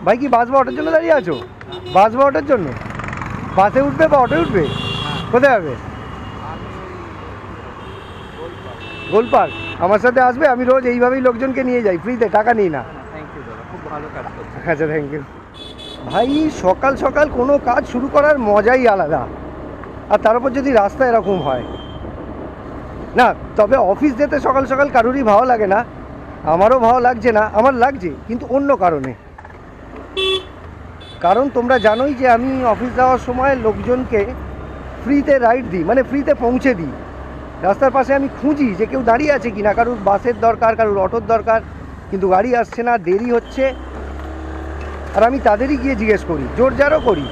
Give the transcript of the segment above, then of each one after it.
ভাই কি বাস বা অটোর জন্য দাঁড়িয়ে আছো? বাস বা অটোর জন্য? বাসে উঠবে বা অটোয় উঠবে? কোথায় যাবে? গোলপার্ক। আমার সাথে আসবে, আমি রোজ এইভাবেই লোকজনকে নিয়ে যাই, ফ্রিতে, টাকা নিই না। আচ্ছা, থ্যাংক ইউ। ভাই সকাল সকাল কোনো কাজ শুরু করার মজাই আলাদা, আর তার উপর যদি রাস্তা এরকম হয় না। তবে অফিস যেতে সকাল সকাল কারোরই ভালো লাগে না, আমারও ভালো লাগছে না। আমার লাগছে কিন্তু অন্য কারণে। কারণ তোমরা জানোই যে আমি অফিস যাওয়ার সময় লোকজনকে ফ্রিতে রাইড দিই, মানে ফ্রিতে পৌঁছে দিই। রাস্তার পাশে আমি খুঁজি যে কেউ দাঁড়িয়ে আছে কি না, কারোর বাসের দরকার, কারোর অটোর দরকার, কিন্তু গাড়ি আসছে না, দেরি হচ্ছে, আর আমি তাদেরই গিয়ে জিজ্ঞেস করি, জোর জারও করি।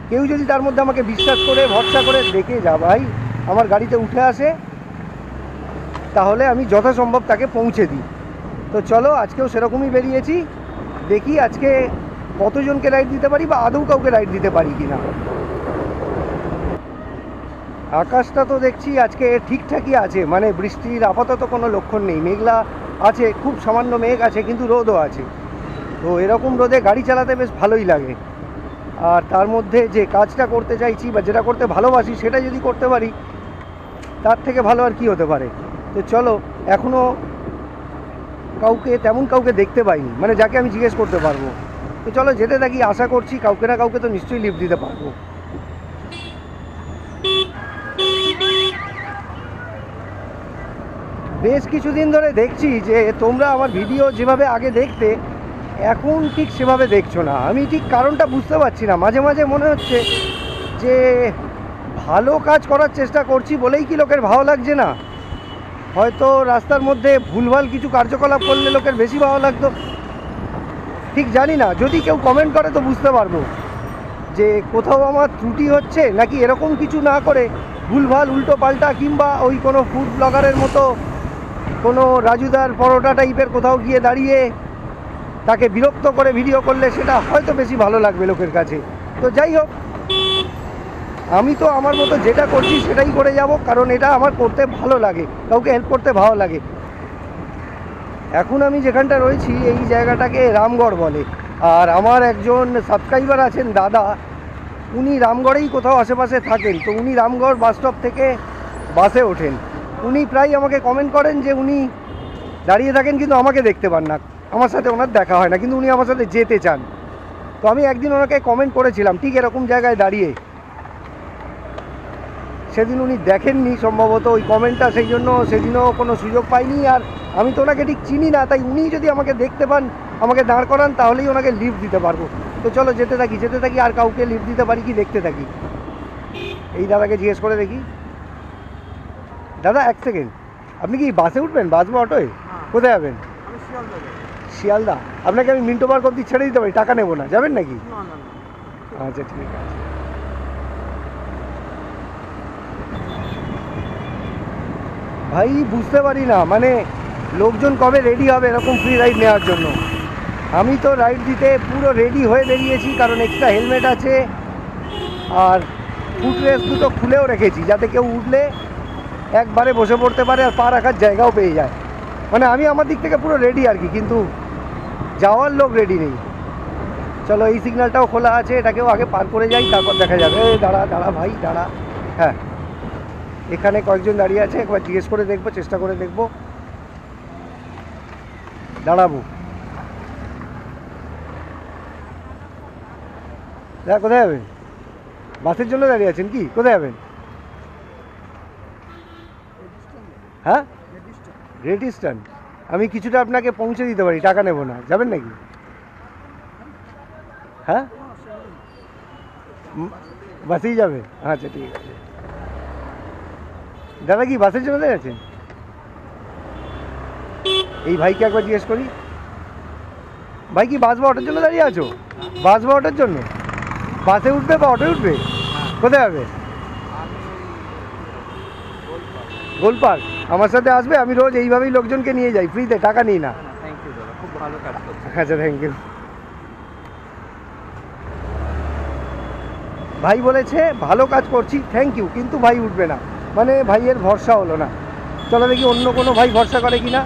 কেউ যদি তার মধ্যে আমাকে বিশ্বাস করে, ভরসা করে, দেখে যা ভাই আমার গাড়িতে উঠে আসে, তাহলে আমি যথাসম্ভব তাকে পৌঁছে দিই। তো চলো আজকেও সেরকমই বেরিয়েছি, দেখি আজকে কতজনকে রাইড দিতে পারি বা আদৌ কাউকে রাইড দিতে পারি কি না। আকাশটা তো দেখছি আজকে ঠিকঠাকই আছে, মানে বৃষ্টির আপাতত কোনো লক্ষণ নেই। মেঘলা আছে, খুব সামান্য মেঘ আছে, কিন্তু রোদও আছে। তো এরকম রোদে গাড়ি চালাতে বেশ ভালোই লাগে। আর তার মধ্যে যে কাজটা করতে চাইছি বা যেটা করতে ভালোবাসি, সেটা যদি করতে পারি, তার থেকে ভালো আর কি হতে পারে। তো চলো, এখনও তেমন কাউকে দেখতে পাইনি, মানে যাকে আমি জিজ্ঞেস করতে পারবো। তো চলো যেতে থাকি, আশা করছি কাউকে না কাউকে তো নিশ্চয়ই লিফট দিতে পারবো। বেশ কিছুদিন ধরে দেখছি যে তোমরা আমার ভিডিও যেভাবে আগে দেখতে, এখন ঠিক সেভাবে দেখছো না। আমি ঠিক কারণটা বুঝতে পারছি না। মাঝে মাঝে মনে হচ্ছে যে ভালো কাজ করার চেষ্টা করছি বলেই কি লোকের ভালো লাগছে না। হয়তো রাস্তার মধ্যে ভুলভাল কিছু কার্যকলাপ করলে লোকের বেশি ভালো লাগতো, ঠিক জানি না। যদি কেউ কমেন্ট করে তো বুঝতে পারবো যে কোথাও আমার ত্রুটি হচ্ছে, নাকি এরকম কিছু না করে ভুলভাল উল্টো পাল্টা, কিংবা ওই কোনো ফুড ব্লগারের মতো কোনো রাজুদার পরোটা টাইপের কোথাও গিয়ে দাঁড়িয়ে তাকে বিরক্ত করে ভিডিও করলে সেটা হয়তো বেশি ভালো লাগবে লোকের কাছে। তো যাই হোক, আমি তো আমার মতো যেটা করছি সেটাই করে যাব, কারণ এটা আমার করতে ভালো লাগে, কাউকে হেল্প করতে ভালো লাগে। এখন আমি যেখানটা রয়েছি এই জায়গাটাকে রামগড় বলে। আর আমার একজন সাবস্ক্রাইবার আছেন দাদা, উনি রামগড়েই কোথাও আশেপাশে থাকেন। তো উনি রামগড় বাস স্টপ থেকে বাসে ওঠেন। উনি প্রায় আমাকে কমেন্ট করেন যে উনি দাঁড়িয়ে থাকেন কিন্তু আমাকে দেখতে পান না, আমার সাথে ওনার দেখা হয় না, কিন্তু উনি আমার সাথে যেতে চান। তো আমি একদিন ওনাকে কমেন্ট করেছিলাম ঠিক এরকম জায়গায় দাঁড়িয়ে। সেদিন উনি দেখেননি সম্ভবত ওই কমেন্টটা, সেই জন্য সেদিনও কোনো সুযোগ পাইনি। আর আমি তো ওনাকে ঠিক চিনি না, তাই উনি যদি আমাকে দেখতে পান, আমাকে দাঁড় করান, তাহলেই ওনাকে লিফট দিতে পারবো। তো চলো যেতে থাকি, আর কাউকে লিফট দিতে পারি কি দেখতে থাকি। এই দাদাকে জিজ্ঞেস করে দেখি। দাদা এক সেকেন্ড, আপনি কি বাসে উঠবেন, বাস বা অটোয়? কোথায় যাবেন? শিয়ালদা। আপনাকে আমি মিন্টো পার্ক অব্দি ছেড়ে দিতে পারি, টাকা নেবো না, যাবেন নাকি? আচ্ছা ঠিক আছে। ভাই বুঝতে পারি না, মানে লোকজন কবে রেডি হবে এরকম ফ্রি রাইড নেওয়ার জন্য। আমি তো রাইড দিতে পুরো রেডি হয়ে বেরিয়েছি, কারণ এক্সট্রা হেলমেট আছে, আর ফুট রেস্ট দুটো খুলেও রেখেছি, যাতে কেউ উঠলে একবারে বসে পড়তে পারে আর পা রাখার জায়গাও পেয়ে যায়। মানে আমি আমার দিক থেকে পুরো রেডি আর কি, কিন্তু যাওয়ার লোক রেডি নেই। চলো এই সিগন্যালটাও খোলা আছে, এটাকেও আগে পার করে যাই, তারপর দেখা যাবে। দাঁড়া দাঁড়া ভাই দাঁড়া। হ্যাঁ, এখানে কয়েকজন দাঁড়িয়ে আছে, একবার জিজ্ঞেস করে দেখবো, চেষ্টা করে দেখবো। দাঁড়াবো। দাদা কোথায় যাবেন? বাসের জন্য দাঁড়িয়ে আছেন কি? কোথায় যাবেন? হ্যাঁ, রেড ইস্টার্ন। আমি কিছুটা আপনাকে পৌঁছে দিতে পারি, টাকা নেবো না, যাবেন নাকি? হ্যাঁ, বাসেই যাবে? আচ্ছা ঠিক আছে। দাদা কি বাসের জন্য দাঁড়িয়ে আছেন? এই ভাইকে একবার জিজ্ঞেস করি। ভাই কি বাস বা অটোর জন্য দাঁড়িয়ে আছো? বাস বা অটোর জন্য? বাসে উঠবে বা অটোয় উঠবে? কোথায় যাবে? গোলপার্ক। আমার সাথে আসবে, আমি রোজ এইভাবেই লোকজনকে নিয়ে যাই, ফ্রিতে, টাকা নিই না। আচ্ছা থ্যাংক ইউ। ভাই বলেছে ভালো কাজ করছি, থ্যাংক ইউ, কিন্তু ভাই উঠবে না, মানে ভাইয়ের ভরসা হলো না। চলো দেখি অন্য কোনো ভাই ভরসা করে কিনা।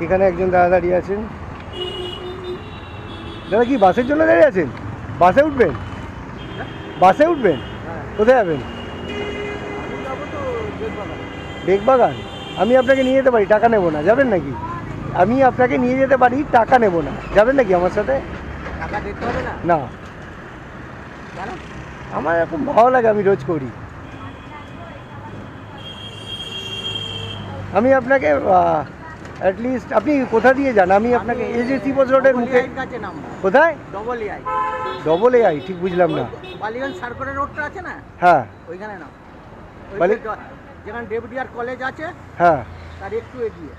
এখানে একজন দাদা দাঁড়িয়ে আছেন। দাদা কি বাসের জন্য দাঁড়িয়ে আছেন? বাসে উঠবেন? বাসে উঠবেন? কোথায় যাবেন? বেগবাগান। আমি আপনাকে নিয়ে যেতে পারি, টাকা নেবো না, যাবেন নাকি? আমি আপনাকে নিয়ে যেতে পারি, টাকা নেবো না, যাবেন নাকি আমার সাথে? টাকা দিতে হবে না? না, কেন? আমার এরকম ভালো লাগে, আমি রোজ করি। আমি আপনাকে অ্যাটলিস্ট আপনি কোথা দিয়ে যান? আমি আপনাকে এই যে শিবজ রোডের মুখে। কাছে নাম কোথায়? Double AI. Double AI? ঠিক বুঝলাম না। বালিগঞ্জ সার্কুলার রোডটা আছে না, হ্যাঁ ওইখানে নাম। বালি- যেখানে ডেভিডিয়ার কলেজ আছে হ্যাঁ তার একটু এগিয়ে।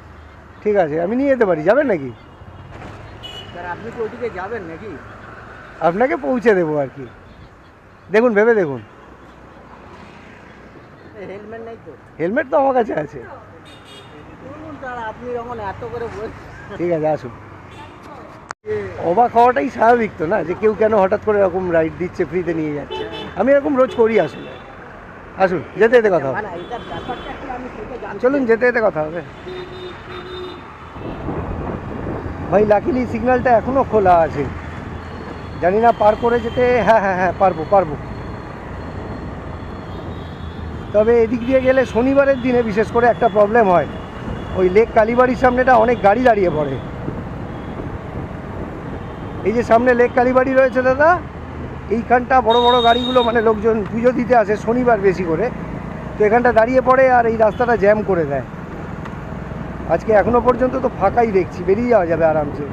ঠিক আছে, আমি নিয়ে যেতে পারি, যাবেন নাকি? স্যার আপনি কি ওইদিকে যাবেন নাকি? আপনাকে পৌঁছে দেবো আর কি, দেখুন ভেবে দেখুন। হেলমেট নেই তো? হেলমেট তো আমার কাছে আছে। বলুন স্যার, আপনি যখন এত করে বলছেন। ঠিক আছে, আসুন। অবাক হওয়াটাই স্বাভাবিক তো, না যে কেউ কেন হঠাৎ করে এরকম রাইড দিচ্ছে, ফ্রিতে নিয়ে যাচ্ছে। আমি এরকম রোজ করি আসলে। আসুন, যেতে যেতে কথা হবে। মানে এইটার ব্যাপারটা একটু আমি থেকে জানতে চলুন, যেতে যেতে কথা হবে। ভাই লাকিলি সিগন্যালটা এখনো খোলা আছে, জানি না পার করে যেতে। হ্যাঁ হ্যাঁ হ্যাঁ, পারবো। তবে এদিক দিয়ে গেলে শনিবারের দিনে বিশেষ করে একটা প্রবলেম হয়, ওই লেক কালীবাড়ির সামনেটা অনেক গাড়ি দাঁড়িয়ে পড়ে। এই যে সামনে লেক কালীবাড়ি রয়েছে দাদা, এইখানটা বড় বড় গাড়িগুলো মানে লোকজন পুজো দিতে আসে শনিবার বেশি করে, তো এখানটা দাঁড়িয়ে পড়ে আর এই রাস্তাটা জ্যাম করে দেয়। আজকে এখনো পর্যন্ত তো ফাঁকাই দেখছি, বেরিয়ে যাওয়া যাবে আরামসে।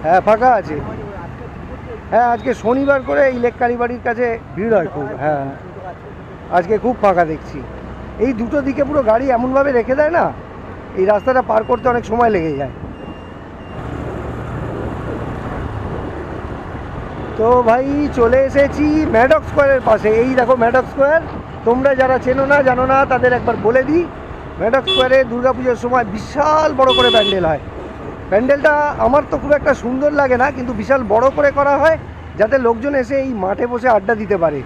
হ্যাঁ ফাঁকা আছে। হ্যাঁ আজকে শনিবার করে এই লেক কালীবাড়ির কাছে ভিড় হয় খুব। হ্যাঁ আজকে খুব ফাঁকা দেখছি। এই দুটো দিকে পুরো গাড়ি এমনভাবে রেখে দেয় না, এই রাস্তাটা পার করতে অনেক সময় লেগে যায়। তো ভাই চলে এসেছি ম্যাডক স্কোয়ারের পাশে। এই দেখো ম্যাডক স্কোয়ার, তোমরা যারা চেনো না জানো না তাদের একবার বলে দিই, ম্যাডক স্কোয়ারে দুর্গাপুজোর সময় বিশাল বড় করে প্যান্ডেল হয়। প্যান্ডেলটা আমার তো খুব একটা সুন্দর লাগে না, কিন্তু বিশাল বড় করে করা হয় যাতে লোকজন এসে এই মাঠে বসে আড্ডা দিতে পারে।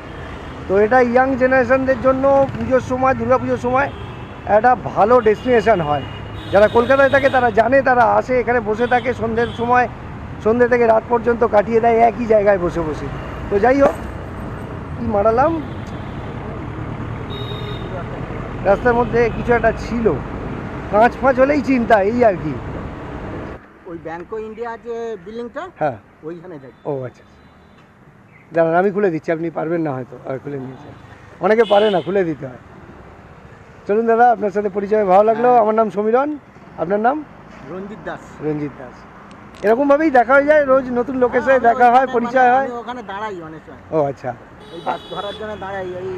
তো এটা ইয়াং জেনারেশনদের জন্য পুজোর সময়, দুর্গাপুজোর সময় একটা ভালো ডেস্টিনেশন হয়। যারা কলকাতায় থাকে তারা জানে, তারা আসে এখানে বসে থাকে সন্ধ্যের সময়, সন্ধ্যে থেকে রাত পর্যন্ত কাটিয়ে দেয় একই জায়গায় বসে বসে। তো যাই হোক, কী মারালাম, রাস্তার মধ্যে কিছু একটা ছিল, কাঁচ ফাঁচ হলেই চিন্তা, এই আর কি। ওই ব্যাংক অফ ইন্ডিয়া যে বিল্ডিংটা, হ্যাঁ ওইখানে যাই। ও আচ্ছা, দাঁড়ান আমি খুলে দিচ্ছি, আপনি পারবেন না হয়তো, আর খুলে নিয়েছেন। অনেকে পারে না, খুলে দিতে হয়। চলুন দাদা, আপনার সাথে পরিচয় ভালো লাগলো। আমার নাম সমীরণ, আপনার নাম? রঞ্জিত দাস। রঞ্জিত দাস। এরকমভাবেই দেখা হয়ে যায়, রোজ নতুন লোকের সাথে দেখা হয়, পরিচয় হয়। আমি ওখানে দাঁড়াই অনেক সময়, ও আচ্ছা, ওই বাস ধরার জন্য দাঁড়াই, ওই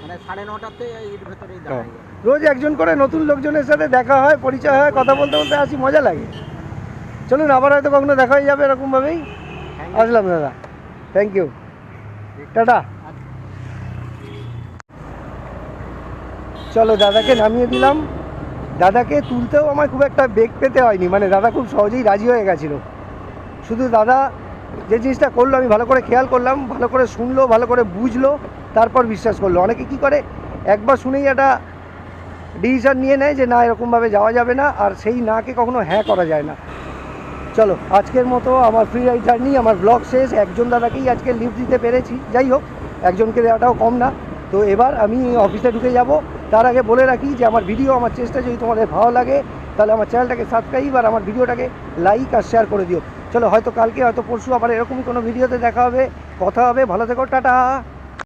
মানে 9:30তে এর ভেতরেই দাঁড়াই। রোজ একজন করে নতুন লোকজনের সাথে দেখা হয়, পরিচয় হয়, কথা বলতে বলতে আসি, মজা লাগে। চলুন, আবার হয়তো কখনো দেখা হয়ে যাবে এরকমভাবেই। আসলাম দাদা, থ্যাংক ইউ, টাটা। চলো, দাদাকে নামিয়ে দিলাম। দাদাকে তুলতেও আমার খুব একটা বেগ পেতে হয়নি, মানে দাদা খুব সহজেই রাজি হয়ে গেছিলো। শুধু দাদা যে জিনিসটা করলো আমি ভালো করে খেয়াল করলাম, ভালো করে শুনলো, ভালো করে বুঝলো, তারপর বিশ্বাস করলো। অনেকে কী করে, একবার শুনেই একটা ডিসিশন নিয়ে নেয় যে না এরকমভাবে যাওয়া যাবে না, আর সেই নাকে কখনো হ্যাঁ করা যায় না। চলো, আজকের মতো আমার ফ্রি রাইড জার্নি, আমার ব্লগ শেষ। একজন দাদাকেই আজকে লিফট দিতে পেরেছি, যাই হোক একজনকে দেওয়াটাও কম না। তো এবার আমি অফিসে ঢুকে যাব। তার আগে বলে রাখি যে আমার ভিডিও, আমার চেষ্টা যদি তোমাদের ভালো লাগে তাহলে আমার চ্যানেলটাকে সাবস্ক্রাইব আর আমার ভিডিওটাকে লাইক আর শেয়ার করে দিও। চলো, হয়তো কালকে হয়তো পরশু আবার এরকমই কোনো ভিডিওতে দেখা হবে, কথা হবে। ভালো থেকো, টাটা।